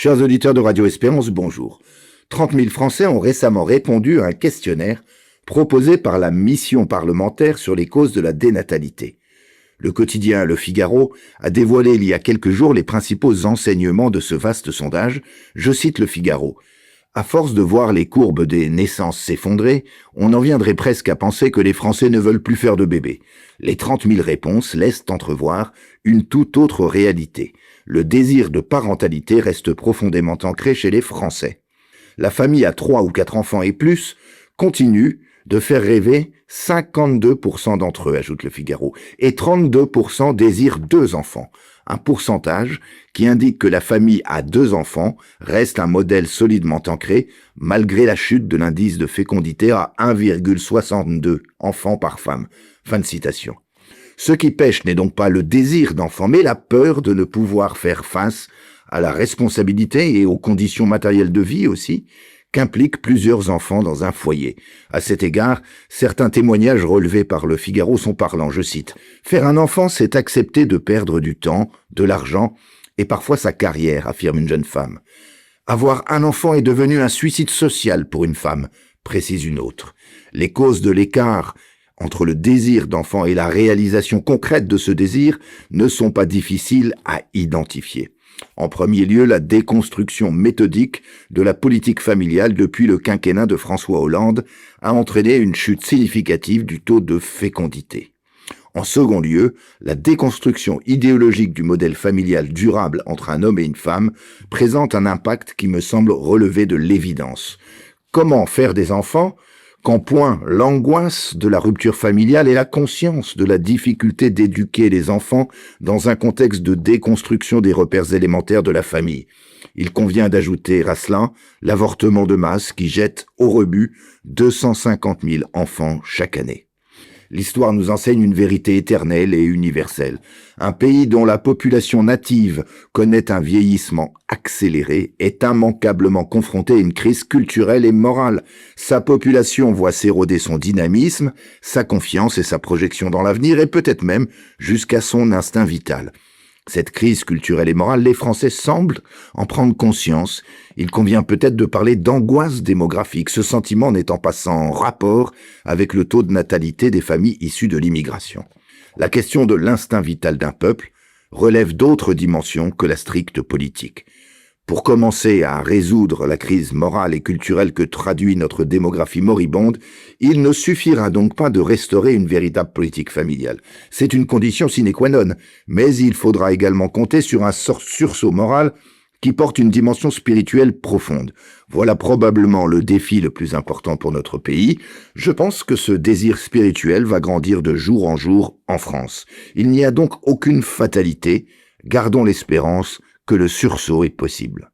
Chers auditeurs de Radio Espérance, bonjour. 30 000 Français ont récemment répondu à un questionnaire proposé par la mission parlementaire sur les causes de la dénatalité. Le quotidien Le Figaro a dévoilé il y a quelques jours les principaux enseignements de ce vaste sondage. Je cite Le Figaro. À force de voir les courbes des naissances s'effondrer, on en viendrait presque à penser que les Français ne veulent plus faire de bébés. Les 30 000 réponses laissent entrevoir une toute autre réalité. Le désir de parentalité reste profondément ancré chez les Français. La famille à 3 ou 4 enfants et plus continue de faire rêver 52% d'entre eux, ajoute Le Figaro, et 32% désirent 2 enfants. Un pourcentage qui indique que la famille à 2 enfants reste un modèle solidement ancré malgré la chute de l'indice de fécondité à 1,62 enfants par femme. Fin de citation. Ce qui pêche n'est donc pas le désir d'enfant, mais la peur de ne pouvoir faire face à la responsabilité et aux conditions matérielles de vie aussi qu'impliquent plusieurs enfants dans un foyer. À cet égard, certains témoignages relevés par Le Figaro sont parlants, je cite. « Faire un enfant, c'est accepter de perdre du temps, de l'argent et parfois sa carrière, affirme une jeune femme. Avoir un enfant est devenu un suicide social pour une femme, précise une autre. Les causes de l'écart entre le désir d'enfant et la réalisation concrète de ce désir ne sont pas difficiles à identifier. En premier lieu, la déconstruction méthodique de la politique familiale depuis le quinquennat de François Hollande a entraîné une chute significative du taux de fécondité. En second lieu, la déconstruction idéologique du modèle familial durable entre un homme et une femme présente un impact qui me semble relever de l'évidence. Comment faire des enfants quand point l'angoisse de la rupture familiale et la conscience de la difficulté d'éduquer les enfants dans un contexte de déconstruction des repères élémentaires de la famille. Il convient d'ajouter à cela l'avortement de masse qui jette au rebut 250 000 enfants chaque année. L'histoire nous enseigne une vérité éternelle et universelle. Un pays dont la population native connaît un vieillissement accéléré est immanquablement confronté à une crise culturelle et morale. Sa population voit s'éroder son dynamisme, sa confiance et sa projection dans l'avenir et peut-être même jusqu'à son instinct vital. Cette crise culturelle et morale, les Français semblent en prendre conscience. Il convient peut-être de parler d'angoisse démographique, ce sentiment n'étant pas sans rapport avec le taux de natalité des familles issues de l'immigration. La question de l'instinct vital d'un peuple relève d'autres dimensions que la stricte politique. Pour commencer à résoudre la crise morale et culturelle que traduit notre démographie moribonde, il ne suffira donc pas de restaurer une véritable politique familiale. C'est une condition sine qua non, mais il faudra également compter sur un sursaut moral qui porte une dimension spirituelle profonde. Voilà probablement le défi le plus important pour notre pays. Je pense que ce désir spirituel va grandir de jour en jour en France. Il n'y a donc aucune fatalité. Gardons l'espérance que le sursaut est possible.